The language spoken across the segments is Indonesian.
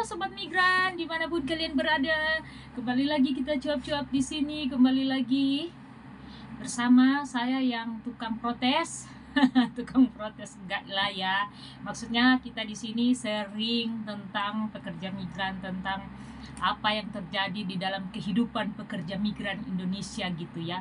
Sobat Migran, dimanapun kalian berada, kembali lagi kita cuap-cuap di sini, kembali lagi bersama saya yang tukang protes. Tukang protes enggak lah ya. Maksudnya kita di sini sering tentang pekerja migran, tentang apa yang terjadi di dalam kehidupan pekerja migran Indonesia gitu ya.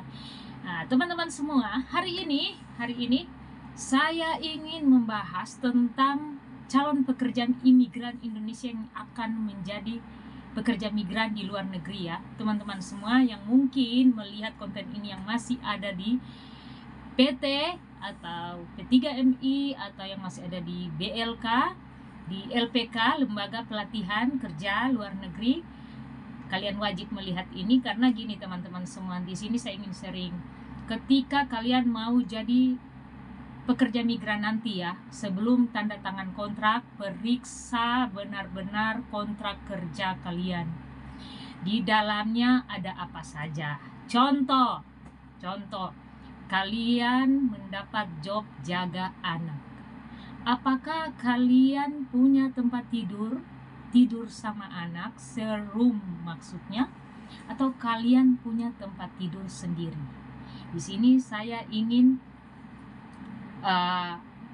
Nah, teman-teman semua, hari ini saya ingin membahas tentang calon pekerja imigran Indonesia yang akan menjadi pekerja migran di luar negeri ya. Teman-teman semua yang mungkin melihat konten ini yang masih ada di PT atau P3MI atau yang masih ada di BLK, di LPK, Lembaga Pelatihan Kerja Luar Negeri, kalian wajib melihat ini karena gini teman-teman semua, di sini saya ingin sharing. Ketika kalian mau jadi pekerja migran nanti ya, sebelum tanda tangan kontrak, periksa benar-benar kontrak kerja kalian. Di dalamnya ada apa saja. Contoh, kalian mendapat job jaga anak. Apakah kalian punya tempat tidur sama anak, serum maksudnya, atau kalian punya tempat tidur sendiri? Di sini saya ingin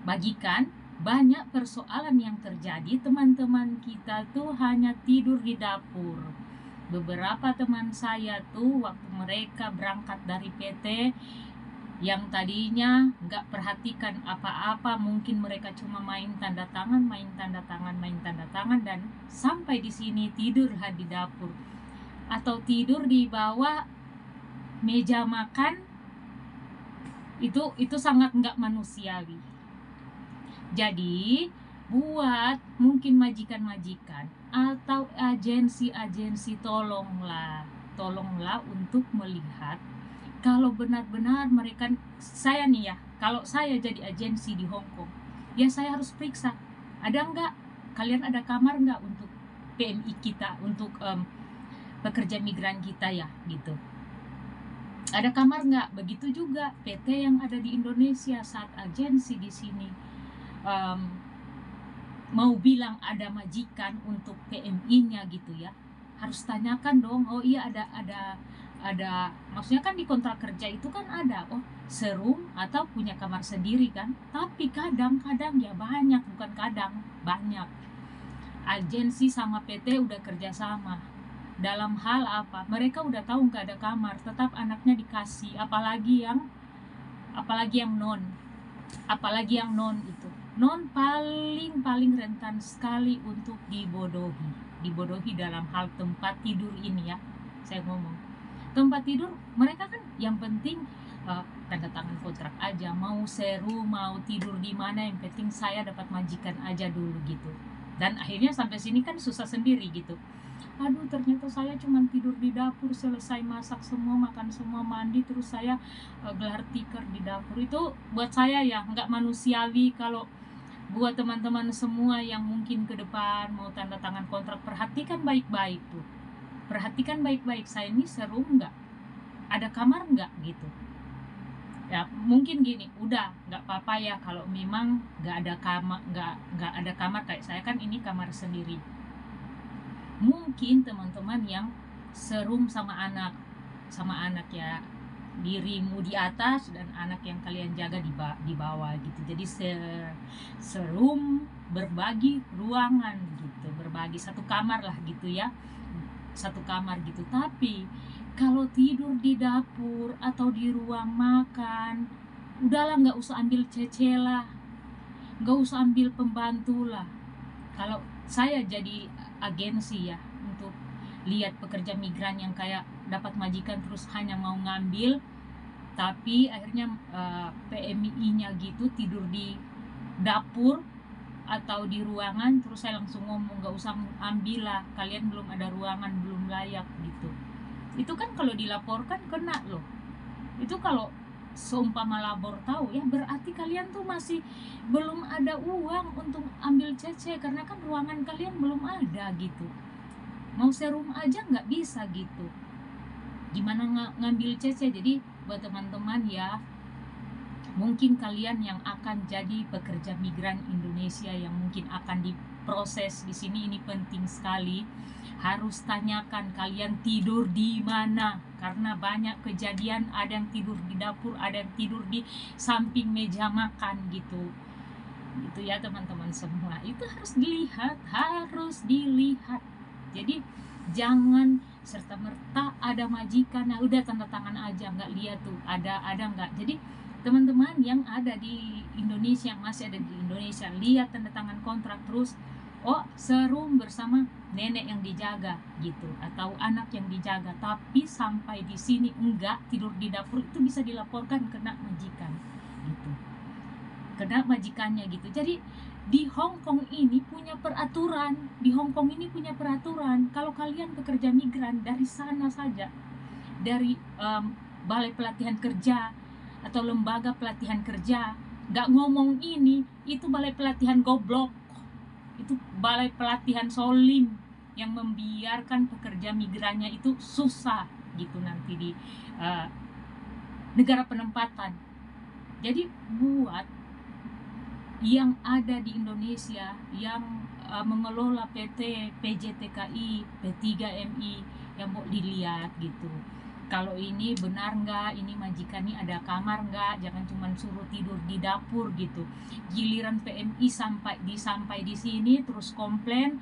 bagikan banyak persoalan yang terjadi. Teman-teman kita tuh hanya tidur di dapur. Beberapa teman saya tuh waktu mereka berangkat dari PT yang tadinya nggak perhatikan apa-apa, mungkin mereka cuma main tanda tangan, dan sampai di sini tidur di dapur atau tidur di bawah meja makan. Itu sangat nggak manusiawi. Jadi buat mungkin majikan-majikan atau agensi-agensi, tolonglah untuk melihat kalau benar-benar mereka, saya nih ya, kalau saya jadi agensi di Hong Kong ya, saya harus periksa ada nggak, kalian ada kamar nggak untuk PMI kita, untuk pekerja migran kita ya gitu. Ada kamar nggak? Begitu juga PT yang ada di Indonesia, saat agensi di sini mau bilang ada majikan untuk PMI-nya gitu ya, harus tanyakan dong. Oh iya ada, maksudnya kan di kontrak kerja itu kan ada serum atau punya kamar sendiri kan. Tapi kadang-kadang ya banyak, bukan kadang, banyak agensi sama PT udah kerjasama dalam hal apa, mereka udah tahu nggak ada kamar, tetap anaknya dikasih. Apalagi yang non itu, non paling rentan sekali untuk dibodohi dalam hal tempat tidur ini ya. Saya ngomong tempat tidur, mereka kan yang penting tanda tangan kontrak aja, mau seru, mau tidur di mana, yang penting saya dapat majikan aja dulu gitu. Dan akhirnya sampai sini kan susah sendiri gitu. Aduh, ternyata saya cuma tidur di dapur, selesai masak semua, makan semua, mandi, terus saya gelar tikar di dapur. Itu buat saya ya nggak manusiawi. Kalau buat teman-teman semua yang mungkin ke depan mau tanda tangan kontrak, perhatikan baik-baik tuh. Perhatikan baik-baik, saya ini serum nggak? Ada kamar nggak gitu? Ya mungkin gini, udah nggak apa-apa ya kalau memang nggak ada kamar kayak saya kan ini kamar sendiri. Mungkin teman-teman yang serum sama anak ya, dirimu di atas dan anak yang kalian jaga di bawah gitu. Jadi serum berbagi ruangan gitu, berbagi satu kamar lah gitu ya, satu kamar gitu. Tapi kalau tidur di dapur atau di ruang makan, udahlah, nggak usah ambil cecelah, nggak usah ambil pembantu lah. Kalau saya jadi agensi ya, untuk lihat pekerja migran yang kayak dapat majikan terus hanya mau ngambil, tapi akhirnya PMI-nya gitu tidur di dapur atau di ruangan, terus saya langsung ngomong nggak usah ambil lah, kalian belum ada ruangan, belum layak gitu. Itu kan kalau dilaporkan kena loh. Itu kalau seumpama labor tahu ya, berarti kalian tuh masih belum ada uang untuk ambil CC, karena kan ruangan kalian belum ada gitu. Mau serum aja nggak bisa gitu, gimana ngambil CC. Jadi buat teman-teman ya, Mungkin kalian yang akan jadi pekerja migran Indonesia yang mungkin akan diproses di sini, ini penting sekali. Harus tanyakan kalian tidur di mana, karena banyak kejadian ada yang tidur di dapur, ada yang tidur di samping meja makan gitu. Itu ya teman-teman semua. Itu harus dilihat. Jadi jangan serta merta ada majikan, nah udah tanda tangan aja, nggak lihat tuh ada nggak. Jadi teman-teman yang ada di Indonesia, yang masih ada di Indonesia, lihat tanda tangan kontrak terus, oh serum bersama nenek yang dijaga gitu, atau anak yang dijaga, tapi sampai di sini enggak, tidur di dapur, itu bisa dilaporkan kena majikan gitu, kena majikannya gitu. Jadi di Hong Kong ini punya peraturan, kalau kalian pekerja migran dari sana saja, dari balai pelatihan kerja atau lembaga pelatihan kerja, nggak ngomong ini, itu balai pelatihan goblok, itu balai pelatihan solim yang membiarkan pekerja migrannya itu susah gitu nanti di negara penempatan. Jadi buat yang ada di Indonesia yang mengelola PT PJTKI, P3MI, yang mau dilihat gitu, kalau ini benar nggak, ini majikan ini ada kamar nggak, jangan cuma suruh tidur di dapur gitu. Giliran PMI sampai di sini terus komplain,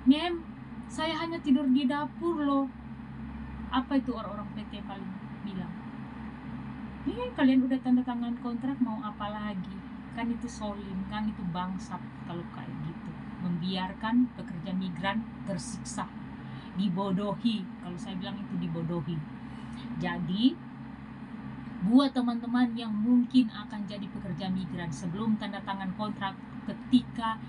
"Mem, saya hanya tidur di dapur loh." Apa itu orang-orang PT paling bilang, kalian udah tanda tangan kontrak, mau apa lagi? Kan itu solim, kan itu bangsat kalau kayak gitu, membiarkan pekerja migran tersiksa, dibodohi. Kalau saya bilang itu dibodohi. Jadi buat teman-teman yang mungkin akan jadi pekerja migran, sebelum tanda tangan kontrak, ketika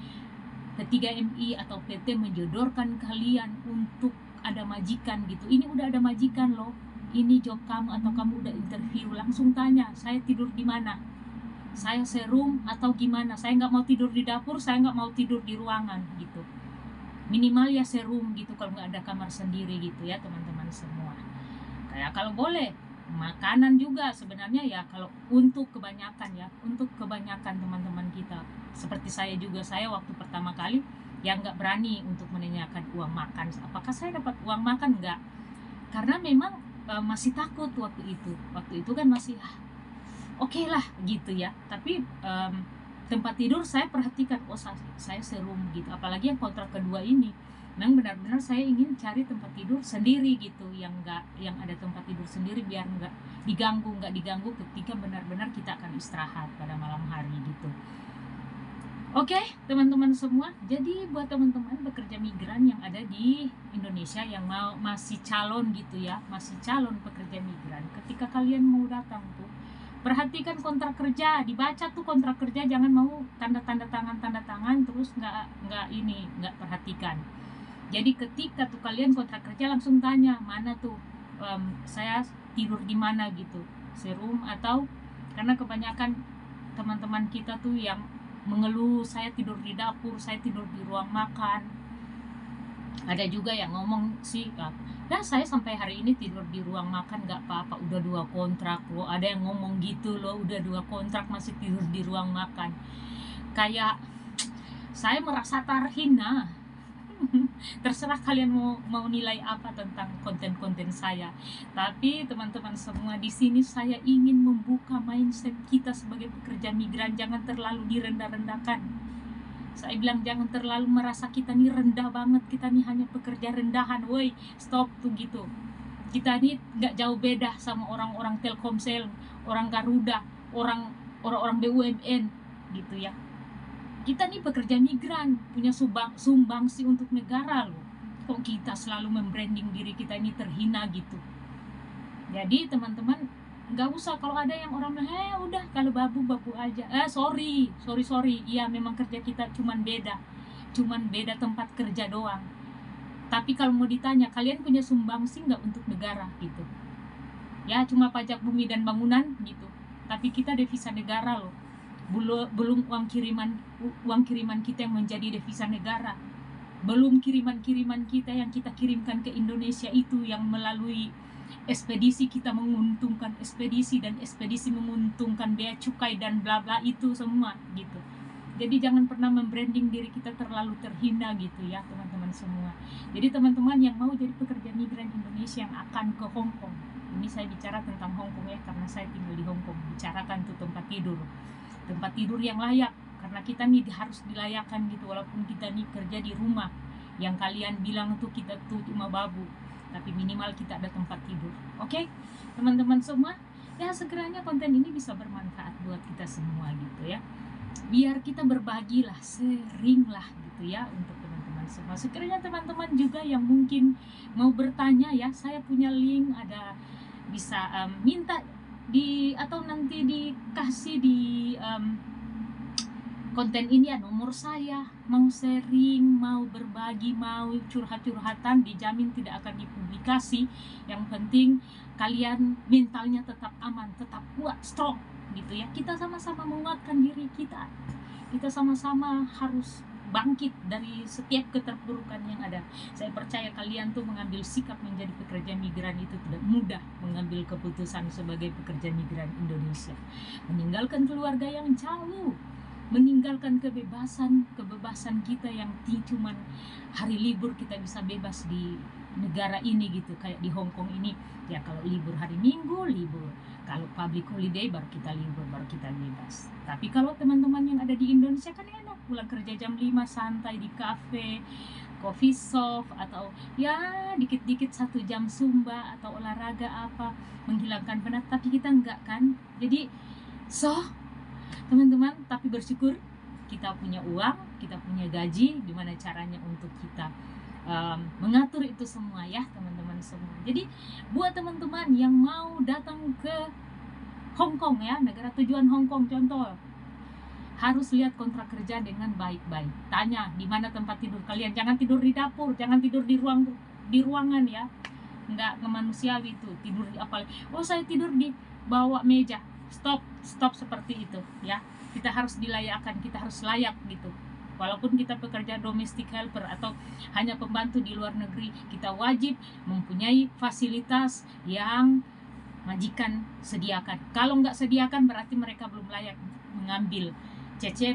P3MI atau PT menjodohkan kalian untuk ada majikan gitu, ini udah ada majikan loh, ini job kamu, atau kamu udah interview, langsung tanya, saya tidur di mana, saya serum atau gimana, saya nggak mau tidur di dapur, saya nggak mau tidur di ruangan gitu, minimal ya serum gitu kalau nggak ada kamar sendiri gitu ya teman-teman semua. Kayak kalau boleh makanan juga sebenarnya ya, kalau untuk kebanyakan teman-teman kita seperti saya juga, saya waktu pertama kali ya nggak berani untuk menanyakan uang makan, apakah saya dapat uang makan, nggak, karena memang masih takut waktu itu kan masih oke lah gitu ya. Tapi tempat tidur saya perhatikan, oh saya serum gitu, apalagi yang kontrak kedua ini memang benar-benar saya ingin cari tempat tidur sendiri gitu, yang ada tempat tidur sendiri, biar nggak diganggu ketika benar-benar kita akan istirahat pada malam hari gitu. Oke, teman-teman semua, jadi buat teman-teman pekerja migran yang ada di Indonesia yang masih calon gitu ya, masih calon pekerja migran, ketika kalian mau datang tuh, perhatikan kontrak kerja, dibaca tuh kontrak kerja, jangan mau tanda tangan terus nggak perhatikan. Jadi ketika tuh kalian kontrak kerja, langsung tanya mana tuh saya tidur di mana gitu, serum, atau karena kebanyakan teman-teman kita tuh yang mengeluh, saya tidur di dapur, saya tidur di ruang makan. Ada juga yang ngomong sih, ya saya sampai hari ini tidur di ruang makan nggak apa-apa, udah 2 kontrak loh. Ada yang ngomong gitu loh, udah 2 kontrak masih tidur di ruang makan. Kayak saya merasa terhina. Terserah kalian mau nilai apa tentang konten-konten saya, tapi teman-teman semua, di sini saya ingin membuka mindset kita sebagai pekerja migran, jangan terlalu direndah-rendahkan. Saya bilang jangan terlalu merasa kita nih rendah banget, kita nih hanya pekerja rendahan, woi, stop tuh gitu. Kita nih nggak jauh beda sama orang-orang Telkomsel, orang Garuda, orang-orang BUMN gitu ya. Kita nih pekerja migran, punya sumbangsi untuk negara loh. Kok kita selalu membranding diri kita ini terhina gitu. Jadi teman-teman, nggak usah kalau ada yang orang bilang, udah kalau babu aja. Sorry, iya memang kerja kita cuman beda tempat kerja doang. Tapi kalau mau ditanya, kalian punya sumbangsi nggak untuk negara gitu? Ya cuma pajak bumi dan bangunan gitu. Tapi kita devisa negara loh. Belum uang kiriman kita yang menjadi devisa negara, belum kiriman kita yang kita kirimkan ke Indonesia itu yang melalui ekspedisi kita menguntungkan ekspedisi, dan ekspedisi menguntungkan bea cukai dan bla bla itu semua gitu. Jadi jangan pernah membranding diri kita terlalu terhina gitu ya teman-teman semua. Jadi teman-teman yang mau jadi pekerja migran Indonesia yang akan ke Hong Kong, ini saya bicara tentang Hong Kong ya, karena saya tinggal di Hong Kong. Bicarakan tuh tempat tidur yang layak, karena kita nih harus dilayakkan gitu, walaupun kita nih kerja di rumah yang kalian bilang tuh kita tuh cuma babu, tapi minimal kita ada tempat tidur. Oke, teman-teman semua, ya sekiranya konten ini bisa bermanfaat buat kita semua gitu ya. Biar kita berbagilah, seringlah gitu ya untuk teman-teman semua. Sekiranya teman-teman juga yang mungkin mau bertanya ya, saya punya link, ada bisa minta di atau nanti dikasih di konten ini ya nomor saya, mau sharing, mau berbagi, mau curhat-curhatan, dijamin tidak akan dipublikasi. Yang penting kalian mentalnya tetap aman, tetap kuat, strong gitu ya. Kita sama-sama menguatkan diri kita. Kita sama-sama harus bangkit dari setiap keterpurukan yang ada. Saya percaya kalian tuh mengambil sikap menjadi pekerja migran itu tidak mudah, mengambil keputusan sebagai pekerja migran Indonesia. Meninggalkan keluarga yang jauh, meninggalkan kebebasan kita yang cuman hari libur kita bisa bebas di negara ini gitu, kayak di Hong Kong ini ya, kalau libur hari Minggu libur, kalau public holiday baru kita libur, baru kita bebas. Tapi kalau teman-teman yang ada di Indonesia kan enak, pulang kerja jam 5 santai di cafe, coffee shop, atau ya dikit-dikit 1 jam zumba atau olahraga apa, menghilangkan penat. Tapi kita enggak kan. Jadi teman-teman, tapi bersyukur kita punya uang, kita punya gaji. Gimana caranya untuk kita mengatur itu semua ya teman-teman semua. Jadi buat teman-teman yang mau datang ke Hong Kong ya, negara tujuan Hong Kong contoh, harus lihat kontrak kerja dengan baik-baik. Tanya di mana tempat tidur kalian, jangan tidur di dapur, jangan tidur di ruangan ya, nggak kemanusiawi itu tidur di apa. Oh saya tidur di bawah meja. Stop seperti itu ya. Kita harus dilayakkan, kita harus layak gitu. Walaupun kita pekerja domestic helper atau hanya pembantu di luar negeri, kita wajib mempunyai fasilitas yang majikan sediakan. Kalau nggak sediakan berarti mereka belum layak mengambil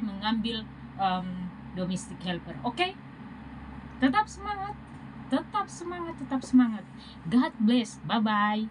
mengambil domestic helper. Oke? Tetap semangat. God bless. Bye-bye.